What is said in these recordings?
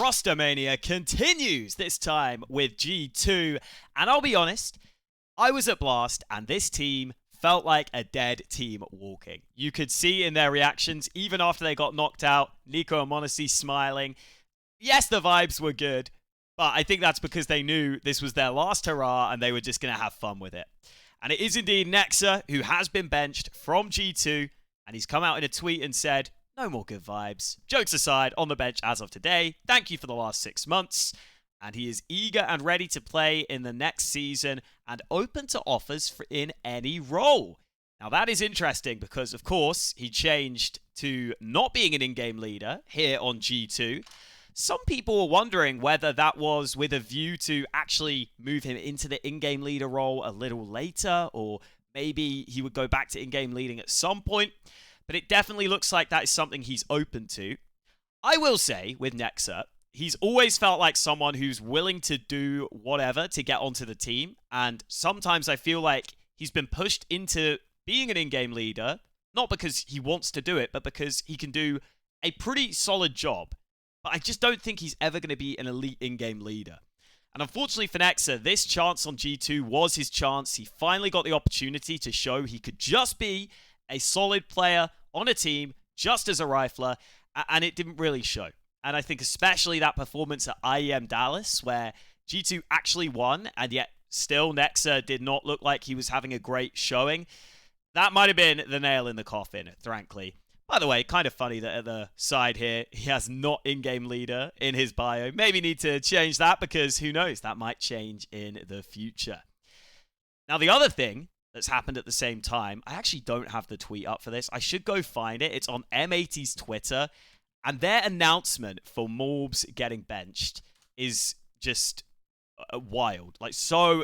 roster mania continues, this time with G2. And I'll be honest, I was at Blast and this team felt like a dead team walking. You could see in their reactions, even after they got knocked out, Nico and Monacy smiling. Yes, the vibes were good, but I think that's because they knew this was their last hurrah and they were just going to have fun with it. And it is indeed Nexa who has been benched from G2, and he's come out in a tweet and said, "No more good vibes. Jokes aside, on the bench as of today. Thank you for the last 6 months." And he is eager and ready to play in the next season and open to offers in any role. Now that is interesting because, of course, he changed to not being an in-game leader here on G2. Some people were wondering whether that was with a view to actually move him into the in-game leader role a little later, or maybe he would go back to in-game leading at some point. But it definitely looks like that is something he's open to. I will say, with Nexa, he's always felt like someone who's willing to do whatever to get onto the team. And sometimes I feel like he's been pushed into being an in-game leader, not because he wants to do it, but because he can do a pretty solid job. But I just don't think he's ever going to be an elite in-game leader. And unfortunately for Nexa, this chance on G2 was his chance. He finally got the opportunity to show he could just be a solid player on a team, just as a rifler, and it didn't really show. And I think especially that performance at IEM Dallas, where G2 actually won, and yet still Nexa did not look like he was having a great showing. That might have been the nail in the coffin, frankly. By the way, kind of funny that at the side here, he has not in-game leader in his bio. Maybe need to change that because who knows, that might change in the future. Now, the other thing that's happened at the same time, I actually don't have the tweet up for this. I should go find it. It's on M80's Twitter. And their announcement for Morbs getting benched is just wild. Like, so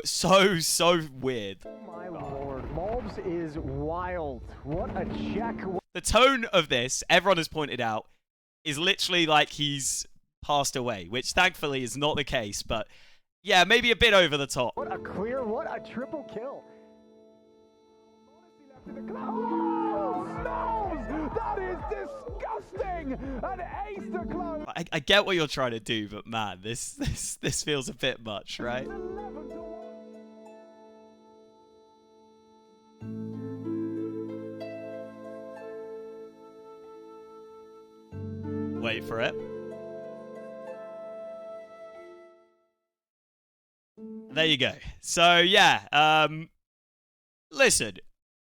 weird. Oh my lord, Morbs is wild. What a check. The tone of this, everyone has pointed out, is literally like he's passed away, which thankfully is not the case. But yeah, maybe a bit over the top. What a clear, what a triple kill. Oh, Snows! That is disgusting! An ace to close! I get what you're trying to do, but man, this feels a bit much, right? Wait for it. There you go. So yeah, listen.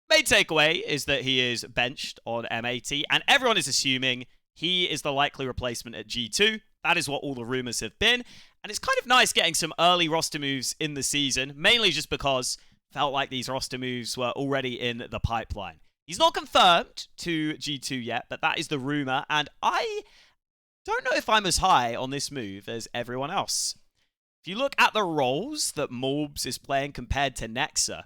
Main takeaway is that he is benched on M80, and everyone is assuming he is the likely replacement at G2. That is what all the rumors have been, and it's kind of nice getting some early roster moves in the season, mainly just because it felt like these roster moves were already in the pipeline. He's not confirmed to G2 yet, but that is the rumor, and I don't know if I'm as high on this move as everyone else. If you look at the roles that Morbs is playing compared to Nexa,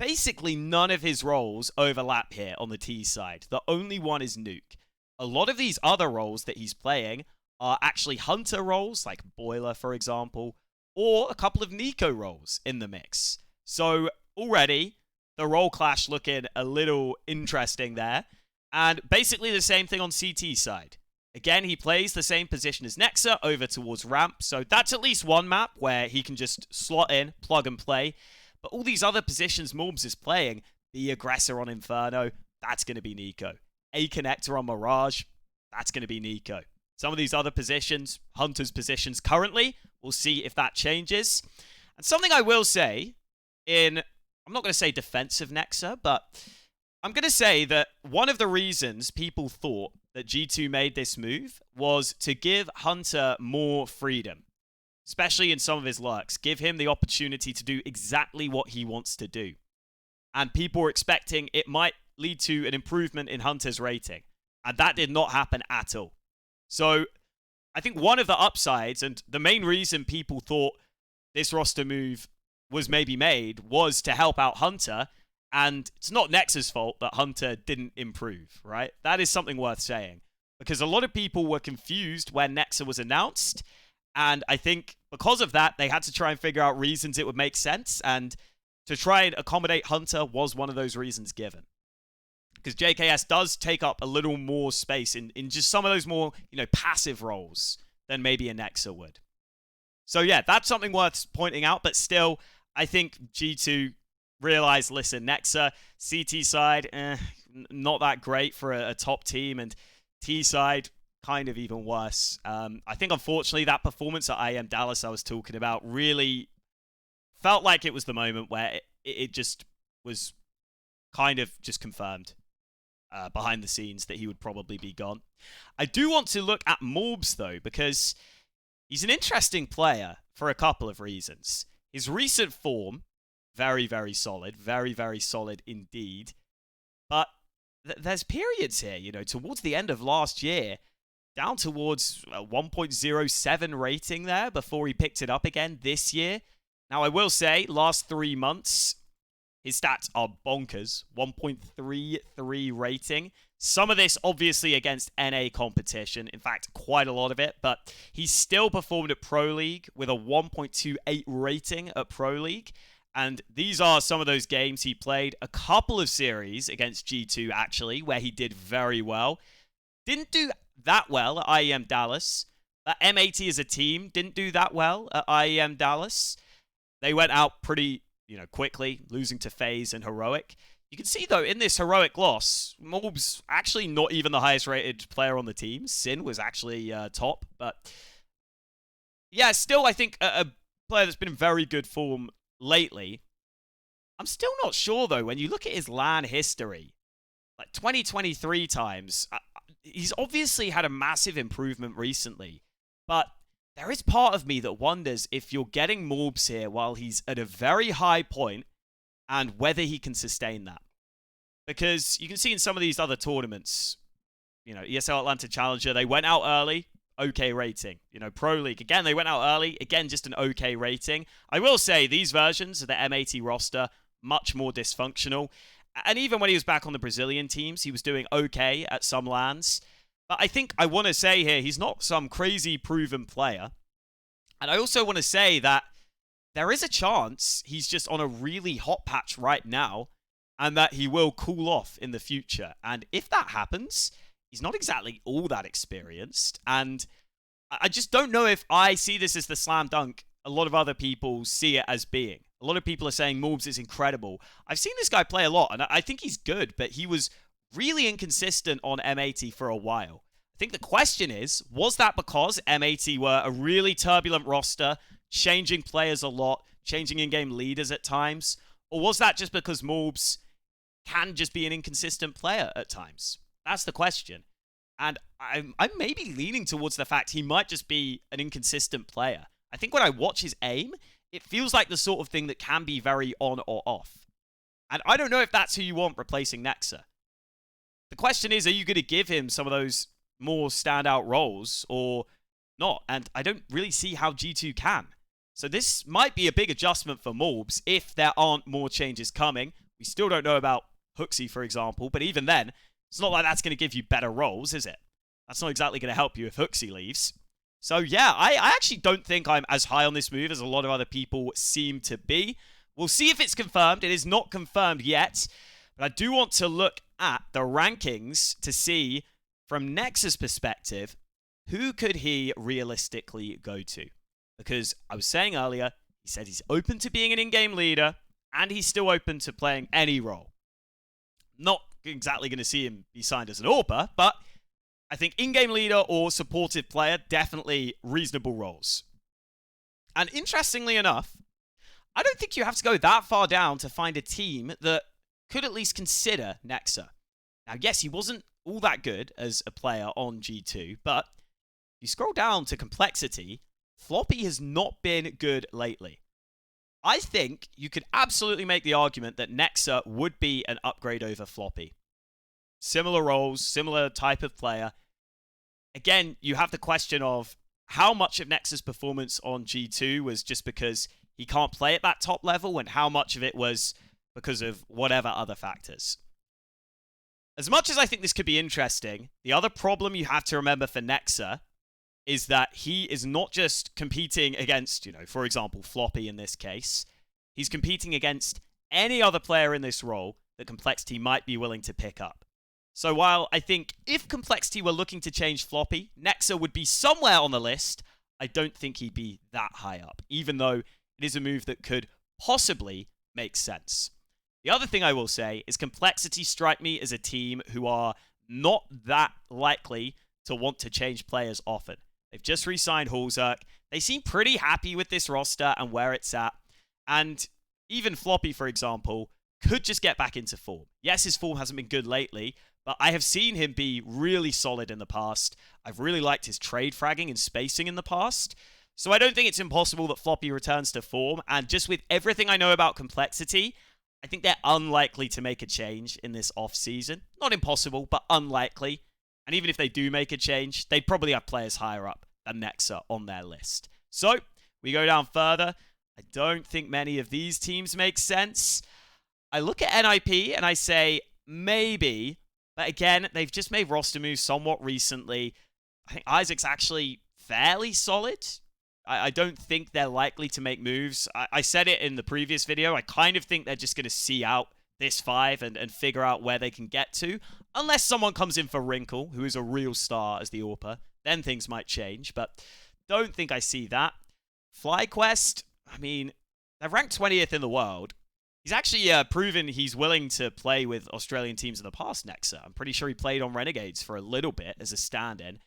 basically none of his roles overlap here on the T side. The only one is Nuke. A lot of these other roles that he's playing are actually Hunter roles, like Boiler, for example, or a couple of Nico roles in the mix. So already, the role clash looking a little interesting there. And basically the same thing on CT side. Again, he plays the same position as Nexa over towards ramp, so that's at least one map where he can just slot in, plug and play. But all these other positions Morbs is playing, the aggressor on Inferno, that's going to be Nico. A connector on Mirage, that's going to be Nico. Some of these other positions, Hunter's positions currently, we'll see if that changes. And something I will say I'm not going to say defensive Nexa, but I'm going to say that one of the reasons people thought that G2 made this move was to give Hunter more freedom. Especially in some of his lurks, give him the opportunity to do exactly what he wants to do. And people were expecting it might lead to an improvement in Hunter's rating. And that did not happen at all. So I think one of the upsides, and the main reason people thought this roster move was maybe made, was to help out Hunter. And it's not Nexa's fault that Hunter didn't improve, right? That is something worth saying. Because a lot of people were confused when Nexa was announced. And I think because of that, they had to try and figure out reasons it would make sense. And to try and accommodate Hunter was one of those reasons given. Because JKS does take up a little more space in just some of those more, passive roles than maybe a Nexa would. So yeah, that's something worth pointing out, but still, I think G2 realized, listen, Nexa, CT side, not that great for a top team, and T side, kind of even worse. I think, unfortunately, that performance at IEM Dallas I was talking about really felt like it was the moment where it just was kind of just confirmed behind the scenes that he would probably be gone. I do want to look at Morbs, though, because he's an interesting player for a couple of reasons. His recent form, very, very solid. Very, very solid indeed. But there's periods here, you know, towards the end of last year, down towards a 1.07 rating there before he picked it up again this year. Now, I will say, last 3 months, his stats are bonkers. 1.33 rating. Some of this, obviously, against NA competition. In fact, quite a lot of it. But he still performed at Pro League with a 1.28 rating at Pro League. And these are some of those games he played. A couple of series against G2, actually, where he did very well. Didn't do that well at IEM Dallas. M80 as a team didn't do that well at IEM Dallas. They went out pretty, quickly, losing to FaZe and Heroic. You can see, though, in this Heroic loss, Morb's actually not even the highest-rated player on the team. Sin was actually top. But, yeah, still, I think, a player that's been in very good form lately. I'm still not sure, though, when you look at his LAN history, like 2023 times, he's obviously had a massive improvement recently. But there is part of me that wonders if you're getting Morbs here while he's at a very high point and whether he can sustain that. Because you can see in some of these other tournaments, ESL Atlanta Challenger, they went out early, okay rating. Pro League, again, they went out early, again, just an okay rating. I will say, these versions of the M80 roster, much more dysfunctional. And even when he was back on the Brazilian teams, he was doing okay at some LANs. But I think I want to say here, he's not some crazy proven player. And I also want to say that there is a chance he's just on a really hot patch right now and that he will cool off in the future. And if that happens, he's not exactly all that experienced. And I just don't know if I see this as the slam dunk a lot of other people see it as being. A lot of people are saying Morbs is incredible. I've seen this guy play a lot, and I think he's good, but he was really inconsistent on M80 for a while. I think the question is, was that because M80 were a really turbulent roster, changing players a lot, changing in-game leaders at times? Or was that just because Morbs can just be an inconsistent player at times? That's the question. And I'm maybe leaning towards the fact he might just be an inconsistent player. I think when I watch his aim, it feels like the sort of thing that can be very on or off. And I don't know if that's who you want replacing Nexa. The question is, are you going to give him some of those more standout roles or not? And I don't really see how G2 can. So this might be a big adjustment for Morbs if there aren't more changes coming. We still don't know about hooxi, for example, but even then, it's not like that's going to give you better roles, is it? That's not exactly going to help you if hooxi leaves. So yeah, I actually don't think I'm as high on this move as a lot of other people seem to be. We'll see if it's confirmed. It is not confirmed yet, but I do want to look at the rankings to see, from Nexa's perspective, who could he realistically go to? Because I was saying earlier, he said he's open to being an in-game leader, and he's still open to playing any role. Not exactly going to see him be signed as an AWPer, but I think in-game leader or supportive player, definitely reasonable roles. And interestingly enough, I don't think you have to go that far down to find a team that could at least consider Nexa. Now, yes, he wasn't all that good as a player on G2, but if you scroll down to complexity, Floppy has not been good lately. I think you could absolutely make the argument that Nexa would be an upgrade over Floppy. Similar roles, similar type of player. Again, you have the question of how much of Nexa's performance on G2 was just because he can't play at that top level and how much of it was because of whatever other factors. As much as I think this could be interesting, the other problem you have to remember for Nexa is that he is not just competing against, for example, Floppy in this case. He's competing against any other player in this role that Complexity might be willing to pick up. So while I think if Complexity were looking to change Floppy, Nexa would be somewhere on the list, I don't think he'd be that high up, even though it is a move that could possibly make sense. The other thing I will say is Complexity strike me as a team who are not that likely to want to change players often. They've just re-signed hooxi. They seem pretty happy with this roster and where it's at. And even Floppy, for example, could just get back into form. Yes, his form hasn't been good lately, but I have seen him be really solid in the past. I've really liked his trade fragging and spacing in the past. So I don't think it's impossible that Floppy returns to form. And just with everything I know about Complexity, I think they're unlikely to make a change in this off-season. Not impossible, but unlikely. And even if they do make a change, they'd probably have players higher up than Nexa on their list. So we go down further. I don't think many of these teams make sense. I look at NIP and I say, maybe. But again, they've just made roster moves somewhat recently. I think Isaac's actually fairly solid. I don't think they're likely to make moves. I said it in the previous video. I kind of think they're just going to see out this 5 and figure out where they can get to. Unless someone comes in for Wrinkle, who is a real star as the AWPer. Then things might change. But don't think I see that. FlyQuest, I mean, they're ranked 20th in the world. He's actually proven he's willing to play with Australian teams in the past, Nexa. I'm pretty sure he played on Renegades for a little bit as a stand-in.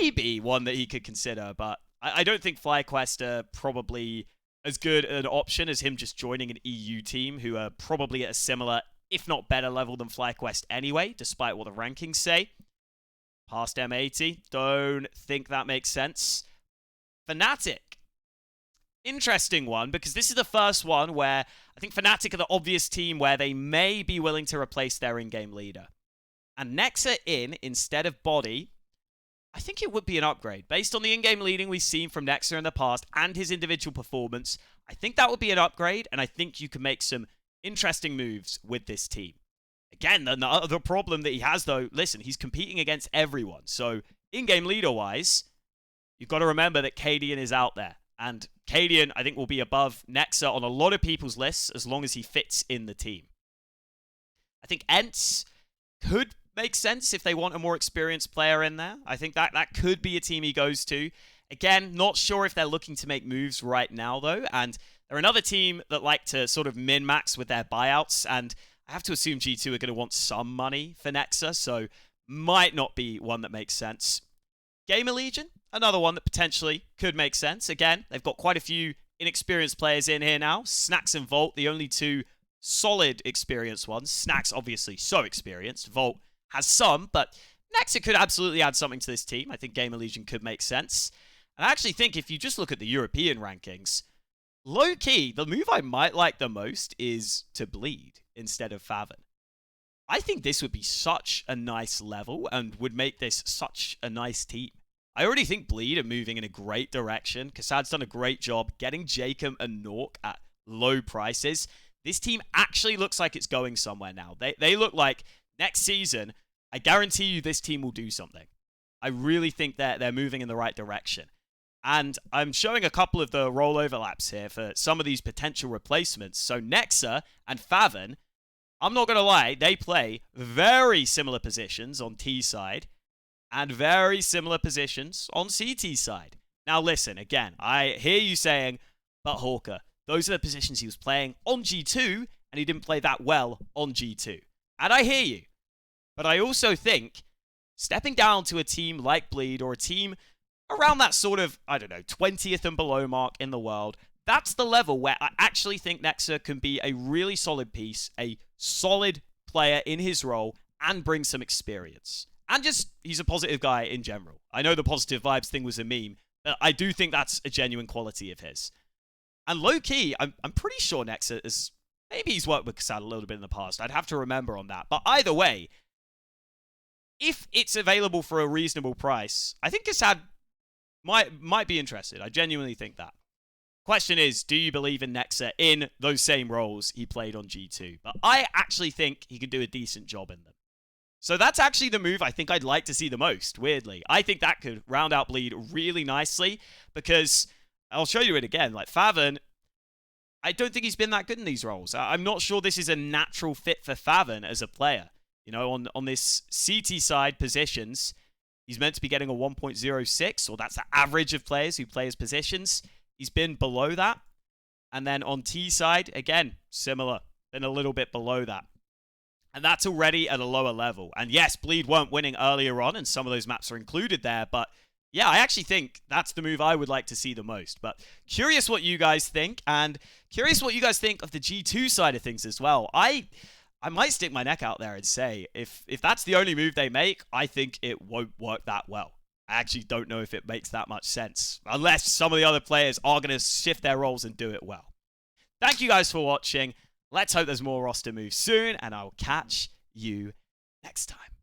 Maybe one that he could consider, but I don't think FlyQuest are probably as good an option as him just joining an EU team who are probably at a similar, if not better level than FlyQuest anyway, despite what the rankings say. Past M80, don't think that makes sense. Fnatic. Interesting one, because this is the first one where I think Fnatic are the obvious team where they may be willing to replace their in-game leader. And Nexa in instead of Body, I think it would be an upgrade. Based on the in-game leading we've seen from Nexa in the past and his individual performance, I think that would be an upgrade, and I think you can make some interesting moves with this team. Again, the other problem that he has, though, listen, he's competing against everyone. So, in-game leader-wise, you've got to remember that Cadian is out there. And Cadian, I think, will be above Nexa on a lot of people's lists as long as he fits in the team. I think Ents could make sense if they want a more experienced player in there. I think that could be a team he goes to. Again, not sure if they're looking to make moves right now, though. And they're another team that like to sort of min-max with their buyouts. And I have to assume G2 are going to want some money for Nexa, so might not be one that makes sense. Gamer Legion, another one that potentially could make sense. Again, they've got quite a few inexperienced players in here now. Snax and Volt, the only two solid experienced ones. Snax, obviously, so experienced. Volt has some, but Nexa could absolutely add something to this team. I think Gamer Legion could make sense. And I actually think if you just look at the European rankings, low-key, the move I might like the most is to Bleed instead of Faven. I think this would be such a nice level and would make this such a nice team. I already think Bleed are moving in a great direction. Kassad's done a great job getting Jacob and Nork at low prices. This team actually looks like it's going somewhere now. They look like next season, I guarantee you this team will do something. I really think that they're moving in the right direction. And I'm showing a couple of the role overlaps here for some of these potential replacements. So Nexa and Faven, I'm not going to lie, they play very similar positions on T side and very similar positions on CT side. Now listen, again, I hear you saying, but Hawka, those are the positions he was playing on G2 and he didn't play that well on G2. And I hear you. But I also think stepping down to a team like Bleed or a team around that sort of, I don't know, 20th and below mark in the world, that's the level where I actually think Nexa can be a really solid piece, a solid player in his role, and bring some experience. And just, he's a positive guy in general. I know the positive vibes thing was a meme, but I do think that's a genuine quality of his. And low-key, I'm pretty sure Nexa is, maybe he's worked with Kassad a little bit in the past. I'd have to remember on that. But either way, if it's available for a reasonable price, I think Kassad might be interested. I genuinely think that. Question is, do you believe in Nexa in those same roles he played on G2? But I actually think he could do a decent job in them. So that's actually the move I think I'd like to see the most, weirdly. I think that could round out Bleed really nicely because, I'll show you it again, like Faven, I don't think he's been that good in these roles. I'm not sure this is a natural fit for Faven as a player. You know, on this CT side positions, he's meant to be getting a 1.06, or that's the average of players who play his positions. He's been below that. And then on T side, again, similar, been a little bit below that. And that's already at a lower level. And yes, Bleed weren't winning earlier on, and some of those maps are included there, but yeah, I actually think that's the move I would like to see the most. But curious what you guys think, and curious what you guys think of the G2 side of things as well. I might stick my neck out there and say, if that's the only move they make, I think it won't work that well. I actually don't know if it makes that much sense, unless some of the other players are going to shift their roles and do it well. Thank you guys for watching. Let's hope there's more roster moves soon, and I'll catch you next time.